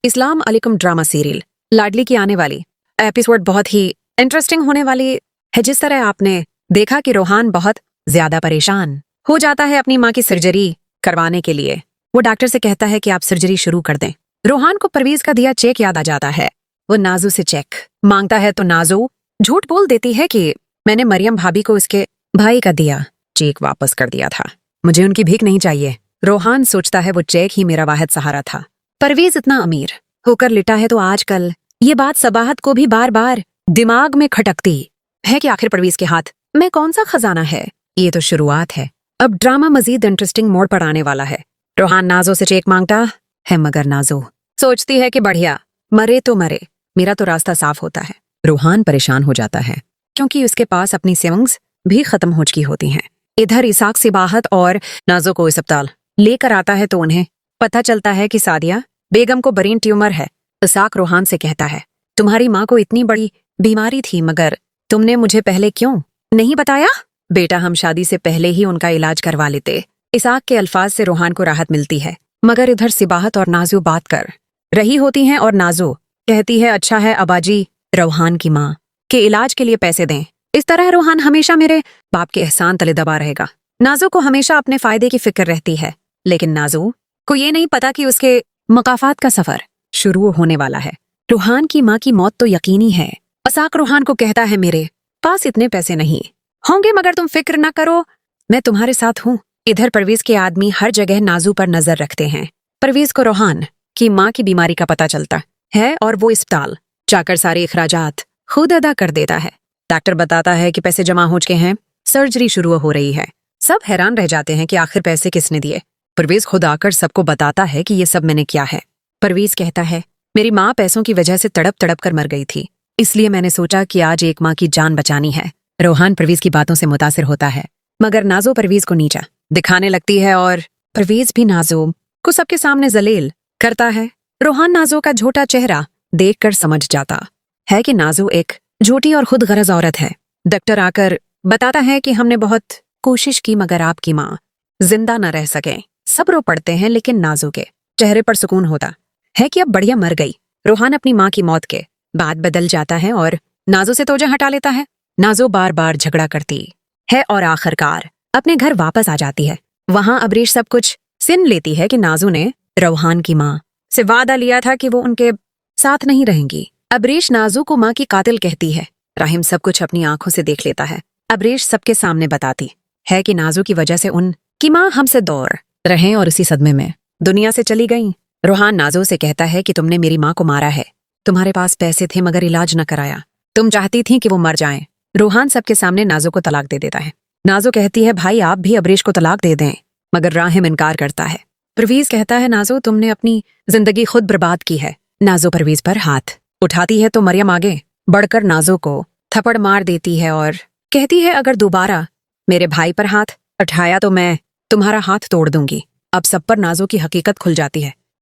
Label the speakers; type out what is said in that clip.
Speaker 1: इस्लाम अलैकुम drama serial लाडली की आने वाली एपिसोड बहुत ही इंटरेस्टिंग होने वाली है। जिस तरह आपने देखा कि रोहान बहुत ज्यादा परेशान हो जाता है अपनी माँ की सर्जरी करवाने के लिए। वो डॉक्टर से कहता है कि आप सर्जरी शुरू कर दें। रोहान को परवीज का दिया चेक याद आ जाता है। वो नाजू से चेक मांगता है तो नाजू झूठ बोल देती है कि मैंने मरियम भाभी को उसके भाई का दिया चेक वापस कर दिया था, मुझे उनकी भीख नहीं चाहिए। रोहान सोचता है वो चेक ही मेरा वाहिद सहारा था। परवीज इतना अमीर होकर लिटा है तो आजकल ये बात सबाहत को भी बार बार दिमाग में खटकती है कि आखिर परवीज के हाथ में कौन सा खजाना है। ये तो शुरुआत है, अब ड्रामा मजीद इंटरेस्टिंग मोड़ पर आने वाला है। रोहान नाजो से चेक मांगता है मगर नाजो सोचती है कि बढ़िया, मरे तो मरे, मेरा तो रास्ता साफ होता है। रोहान परेशान हो जाता है क्योंकि उसके पास अपनी सेविंग्स भी खत्म हो चुकी होती हैं। इधर इसाक सिबाहत और नाजो को अस्पताल लेकर आता है तो उन्हें पता चलता है कि सादिया बेगम को ब्रेन ट्यूमर है। इसाक रोहान से कहता है तुम्हारी माँ को इतनी बड़ी बीमारी थी मगर तुमने मुझे पहले क्यों नहीं बताया? बेटा, हम शादी से पहले ही उनका इलाज करवा लेते। इसाक के अल्फाज से रोहान को राहत मिलती है मगर इधर सिबाहत और नाजो बात कर रही होती हैं और नाजो कहती है अच्छा है अबाजी रोहान की माँ के इलाज के लिए पैसे दें। इस तरह रोहान हमेशा मेरे बाप के एहसान तले दबा रहेगा। नाजो को हमेशा अपने फायदे की फिक्र रहती है लेकिन नाजो को ये नहीं पता कि उसके मकाफात का सफर शुरू होने वाला है। रोहान की माँ की मौत तो यकीनी है। इसाक रोहान को कहता है मेरे पास इतने पैसे नहीं होंगे मगर तुम फिक्र ना करो, मैं तुम्हारे साथ हूँ। इधर परवीज के आदमी हर जगह नाजू पर नजर रखते हैं। परवीज को रोहान की माँ की बीमारी का पता चलता है और वो अस्पताल जाकर सारे अखराजात खुद अदा कर देता है। डॉक्टर बताता है कि पैसे जमा हो चुके हैं, सर्जरी शुरू हो रही है। सब हैरान रह जाते हैं कि आखिर पैसे किसने दिए। परवीज खुद आकर सबको बताता है कि ये सब मैंने किया है। परवीज कहता है मेरी माँ पैसों की वजह से तड़प तड़प कर मर गई थी, इसलिए मैंने सोचा कि आज एक माँ की जान बचानी है। रोहान परवीज की बातों से मुतासिर होता है मगर नाजो परवीज को नीचा दिखाने लगती है और परवीज भी नाजो को सबके सामने जलील करता है। रोहान नाजो का झूठा चेहरा देखकर समझ जाता है कि नाजो एक झूठी और खुद गरज औरत है। डॉक्टर आकर बताता है कि हमने बहुत कोशिश की मगर आपकी माँ जिंदा न रह सके। सब रो पड़ते हैं लेकिन नाजो के चेहरे पर सुकून होता है कि अब बढ़िया मर गई। रोहान अपनी माँ की मौत के बाद बदल जाता है और नाजो से तोजा हटा लेता है। नाजो बार बार झगड़ा करती है और आखिरकार अपने घर वापस आ जाती है। वहां अबरीश सब कुछ सुन लेती है कि नाजो ने रोहान की माँ से वादा लिया था कि वो उनके साथ नहीं रहेंगी। अबरीश नाजो को माँ की कातिल कहती है। राहिम सब कुछ अपनी आंखों से देख लेता है। अबरीश सबके सामने बताती है कि नाजो की वजह से उनकी माँ हमसे दूर रहे और इसी सदमे में दुनिया से चली गई। रोहान नाजो से कहता है कि तुमने मेरी माँ को मारा है, तुम्हारे पास पैसे थे मगर इलाज न कराया, तुम चाहती थी कि वो मर जाएं। रोहान सबके सामने नाजो को तलाक दे देता है। नाजो कहती है भाई आप भी अबरीश को तलाक दे दें मगर राहिम इनकार करता है। परवीज कहता है नाजो तुमने अपनी जिंदगी खुद बर्बाद की है। नाजो परवीज पर हाथ उठाती है तो मरियम आगे बढ़कर नाजो को थप्पड़ मार देती है और कहती है अगर दोबारा मेरे भाई पर हाथ उठाया तो मैं तुम्हारा हाथ तोड़ दूंगी। अब सब पर नाजो की हकीकत खुल जाती है।